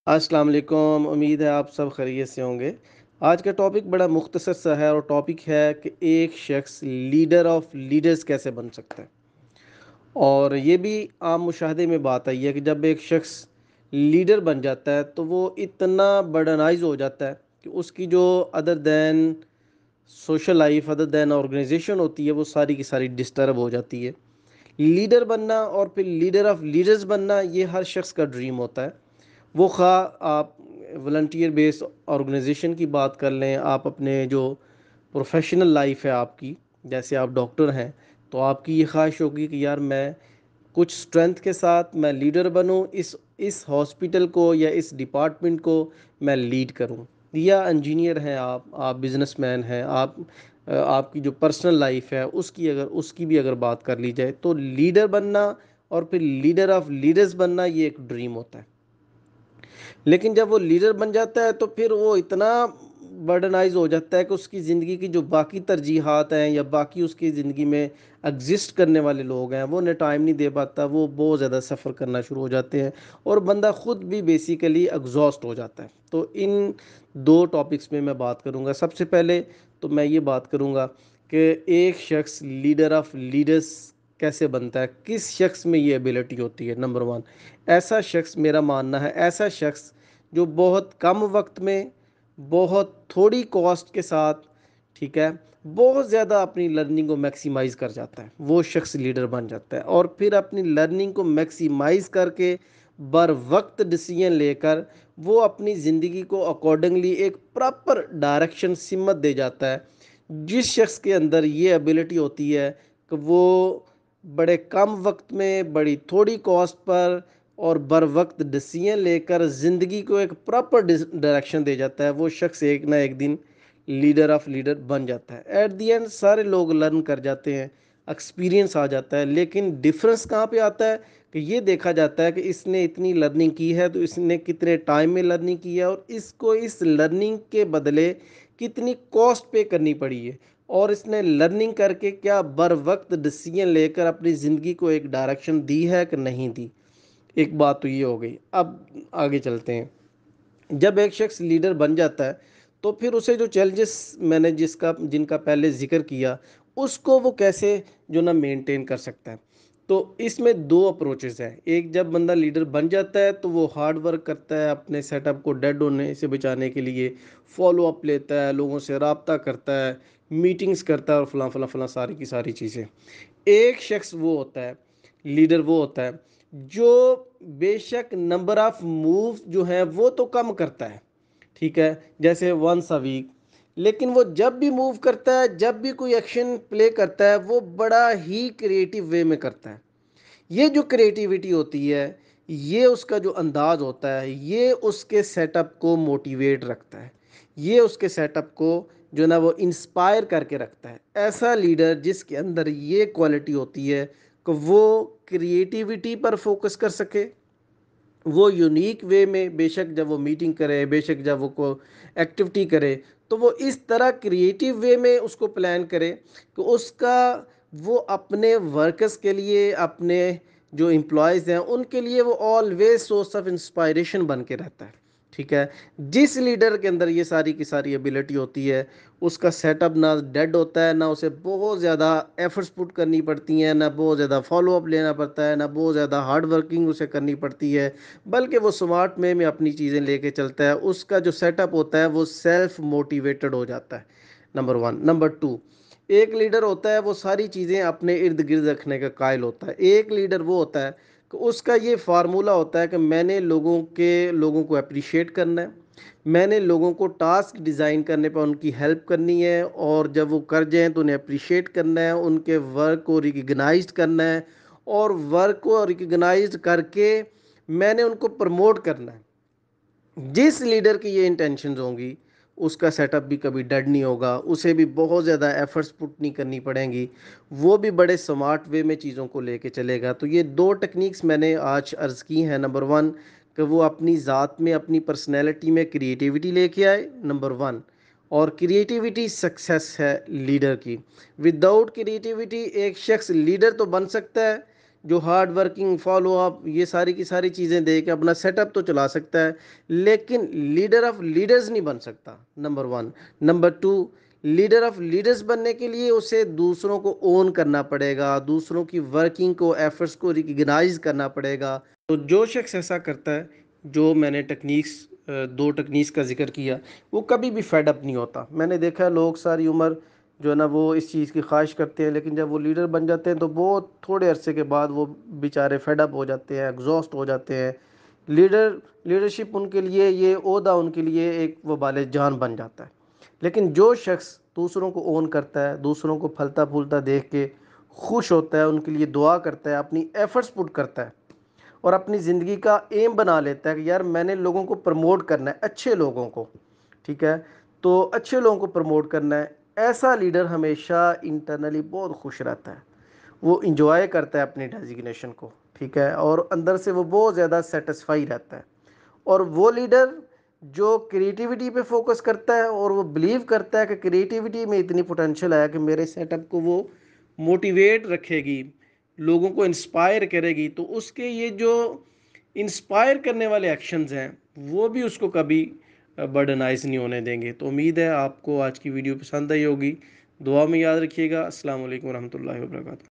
السلام علیکم، امید ہے آپ سب خیریت سے ہوں گے۔ آج کا ٹاپک بڑا مختصر سا ہے اور ٹاپک ہے کہ ایک شخص لیڈر آف لیڈرز کیسے بن سکتا ہے۔ اور یہ بھی عام مشاہدے میں بات آئی ہے کہ جب ایک شخص لیڈر بن جاتا ہے تو وہ اتنا برڈنائز ہو جاتا ہے کہ اس کی جو other than social life, other than organization ہوتی ہے، وہ ساری کی ساری ڈسٹرب ہو جاتی ہے۔ لیڈر بننا اور پھر لیڈر آف لیڈرز بننا یہ ہر شخص کا ڈریم ہوتا ہے۔ وہ خواہ آپ والنٹیئر بیس آرگنائزیشن کی بات کر لیں، آپ اپنے جو پروفیشنل لائف ہے آپ کی، جیسے آپ ڈاکٹر ہیں تو آپ کی یہ خواہش ہوگی کہ یار میں کچھ اسٹرینتھ کے ساتھ میں لیڈر بنوں، اس ہاسپٹل کو یا اس ڈپارٹمنٹ کو میں لیڈ کروں۔ یا انجینئر ہیں آپ بزنس مین ہیں، آپ کی جو پرسنل لائف ہے اس کی بھی اگر بات کر لی جائے تو لیڈر بننا اور پھر لیڈر آف لیڈرز بننا یہ ایک ڈریم ہوتا ہے۔ لیکن جب وہ لیڈر بن جاتا ہے تو پھر وہ اتنا برڈنائز ہو جاتا ہے کہ اس کی زندگی کی جو باقی ترجیحات ہیں یا باقی اس کی زندگی میں ایگزسٹ کرنے والے لوگ ہیں وہ انہیں ٹائم نہیں دے پاتا، وہ بہت زیادہ سفر کرنا شروع ہو جاتے ہیں اور بندہ خود بھی بیسیکلی ایگزاسٹ ہو جاتا ہے۔ تو ان دو ٹاپکس میں میں بات کروں گا۔ سب سے پہلے تو میں یہ بات کروں گا کہ ایک شخص لیڈر آف لیڈرز کیسے بنتا ہے، کس شخص میں یہ ایبلٹی ہوتی ہے۔ نمبر ون، ایسا شخص، میرا ماننا ہے ایسا شخص جو بہت کم وقت میں بہت تھوڑی کاسٹ کے ساتھ، ٹھیک ہے، بہت زیادہ اپنی لرننگ کو میکسیمائز کر جاتا ہے، وہ شخص لیڈر بن جاتا ہے۔ اور پھر اپنی لرننگ کو میکسیمائز کر کے بر وقت ڈیسیژن لے کر وہ اپنی زندگی کو اکارڈنگلی ایک پراپر ڈائریکشن سمت دے جاتا ہے۔ جس شخص کے اندر یہ ایبلٹی ہوتی ہے کہ وہ بڑے کم وقت میں بڑی تھوڑی کاسٹ پر اور بر وقت ڈیسیژن لے کر زندگی کو ایک پراپر ڈائریکشن دے جاتا ہے، وہ شخص ایک نہ ایک دن لیڈر آف لیڈر بن جاتا ہے۔ ایٹ دی اینڈ سارے لوگ لرن کر جاتے ہیں، ایکسپیرینس آ جاتا ہے، لیکن ڈفرنس کہاں پہ آتا ہے کہ یہ دیکھا جاتا ہے کہ اس نے اتنی لرننگ کی ہے تو اس نے کتنے ٹائم میں لرننگ کی ہے اور اس کو اس لرننگ کے بدلے کتنی کاسٹ پے کرنی پڑی ہے، اور اس نے لرننگ کر کے کیا بر وقت ڈیسیژن لے کر اپنی زندگی کو ایک ڈائریکشن دی ہے کہ نہیں دی۔ ایک بات تو یہ ہو گئی۔ اب آگے چلتے ہیں۔ جب ایک شخص لیڈر بن جاتا ہے تو پھر اسے جو چیلنجز میں نے جن کا پہلے ذکر کیا اس کو وہ کیسے جو نا مینٹین کر سکتا ہے۔ تو اس میں دو اپروچز ہیں۔ ایک، جب بندہ لیڈر بن جاتا ہے تو وہ ہارڈ ورک کرتا ہے اپنے سیٹ اپ کو ڈیڈ ہونے سے بچانے کے لیے، فالو اپ لیتا ہے، لوگوں سے رابطہ کرتا ہے، میٹنگز کرتا ہے اور فلاں فلاں فلاں ساری کی ساری چیزیں۔ ایک شخص وہ ہوتا ہے، لیڈر وہ ہوتا ہے جو بے شک نمبر آف موو جو ہیں وہ تو کم کرتا ہے، ٹھیک ہے، جیسے ونس اے ویک، لیکن وہ جب بھی موو کرتا ہے، جب بھی کوئی ایکشن پلے کرتا ہے، وہ بڑا ہی کریٹیو وے میں کرتا ہے۔ یہ جو کریٹیوٹی ہوتی ہے، یہ اس کا جو انداز ہوتا ہے، یہ اس کے سیٹ اپ کو موٹیویٹ رکھتا ہے، یہ اس کے سیٹ اپ کو جو نا وہ انسپائر کر کے رکھتا ہے۔ ایسا لیڈر جس کے اندر یہ کوالٹی ہوتی ہے کہ وہ کریٹیوٹی پر فوکس کر سکے، وہ یونیک وے میں، بے شک جب وہ میٹنگ کرے، بے شک جب وہ کو ایکٹیویٹی کرے تو وہ اس طرح کریٹیو وے میں اس کو پلان کرے کہ اس کا وہ اپنے ورکرز کے لیے، اپنے جو امپلائیز ہیں ان کے لیے وہ آلویز سورس آف انسپائریشن بن کے رہتا ہے، ٹھیک ہے۔ جس لیڈر کے اندر یہ ساری کی ساری ایبلٹی ہوتی ہے اس کا سیٹ اپ نہ ڈیڈ ہوتا ہے، نہ اسے بہت زیادہ ایفرٹس پٹ کرنی پڑتی ہیں، نہ بہت زیادہ فالو اپ لینا پڑتا ہے، نہ بہت زیادہ ہارڈ ورکنگ اسے کرنی پڑتی ہے، بلکہ وہ سمارٹ وے میں اپنی چیزیں لے کے چلتا ہے۔ اس کا جو سیٹ اپ ہوتا ہے وہ سیلف موٹیویٹڈ ہو جاتا ہے، نمبر ون۔ نمبر ٹو، ایک لیڈر ہوتا ہے وہ ساری چیزیں اپنے ارد گرد رکھنے کا قائل ہوتا ہے۔ ایک لیڈر وہ ہوتا ہے کہ اس کا یہ فارمولہ ہوتا ہے کہ میں نے لوگوں کو اپریشیٹ کرنا ہے، میں نے لوگوں کو ٹاسک ڈیزائن کرنے پہ ان کی ہیلپ کرنی ہے، اور جب وہ کر جائیں تو انہیں اپریشیٹ کرنا ہے، ان کے ورک کو ریکگنائزڈ کرنا ہے، اور ورک کو ریکگنائزڈ کر کے میں نے ان کو پروموٹ کرنا ہے۔ جس لیڈر کی یہ انٹینشنز ہوں گی اس کا سیٹ اپ بھی کبھی ڈیڈ نہیں ہوگا، اسے بھی بہت زیادہ ایفرٹس پٹ نہیں کرنی پڑیں گی، وہ بھی بڑے سمارٹ وے میں چیزوں کو لے کے چلے گا۔ تو یہ دو ٹیکنیکس میں نے آج عرض کی ہیں۔ نمبر ون کہ وہ اپنی ذات میں، اپنی پرسنالٹی میں کریٹیوٹی لے کے آئے، نمبر ون، اور کریٹیوٹی سکسیس ہے لیڈر کی۔ وداؤٹ کریٹیوٹی ایک شخص لیڈر تو بن سکتا ہے جو ہارڈ ورکنگ، فالو اپ، یہ ساری کی ساری چیزیں دے کے اپنا سیٹ اپ تو چلا سکتا ہے، لیکن لیڈر آف لیڈرز نہیں بن سکتا، number one. Number two, leader of leaders بننے کے لیے اسے دوسروں کو اون کرنا پڑے گا، دوسروں کی ورکنگ کو، ایفرٹس کو ریکگنائز کرنا پڑے گا۔ تو جو شخص ایسا کرتا ہے، جو میں نے دو ٹیکنیکس کا ذکر کیا، وہ کبھی بھی فیڈ اپ نہیں ہوتا۔ میں نے دیکھا ہے لوگ ساری عمر جو ہے نا وہ اس چیز کی خواہش کرتے ہیں، لیکن جب وہ لیڈر بن جاتے ہیں تو بہت تھوڑے عرصے کے بعد وہ بیچارے فیڈ اپ ہو جاتے ہیں، ایگزاسٹ ہو جاتے ہیں۔ لیڈرشپ ان کے لیے، یہ عہدہ ان کے لیے ایک وبال جان بن جاتا ہے۔ لیکن جو شخص دوسروں کو اون کرتا ہے، دوسروں کو پھلتا پھولتا دیکھ کے خوش ہوتا ہے، ان کے لیے دعا کرتا ہے، اپنی ایفرٹس پٹ کرتا ہے اور اپنی زندگی کا ایم بنا لیتا ہے کہ یار میں نے لوگوں کو پروموٹ کرنا ہے، اچھے لوگوں کو، ٹھیک ہے، تو اچھے لوگوں کو پروموٹ کرنا ہے، ایسا لیڈر ہمیشہ انٹرنلی بہت خوش رہتا ہے، وہ انجوائے کرتا ہے اپنی ڈیزگنیشن کو، ٹھیک ہے، اور اندر سے وہ بہت زیادہ سیٹسفائی رہتا ہے۔ اور وہ لیڈر جو کریٹیوٹی پہ فوکس کرتا ہے اور وہ بلیو کرتا ہے کہ کریٹیوٹی میں اتنی پوٹینشل ہے کہ میرے سیٹ اپ کو وہ موٹیویٹ رکھے گی، لوگوں کو انسپائر کرے گی، تو اس کے یہ جو انسپائر کرنے والے ایکشنز ہیں وہ بھی اس کو کبھی برڈنائز نہیں ہونے دیں گے۔ تو امید ہے آپ کو آج کی ویڈیو پسند آئی ہوگی، دعا میں یاد رکھیے گا۔ السلام علیکم ورحمۃ اللہ وبرکاتہ۔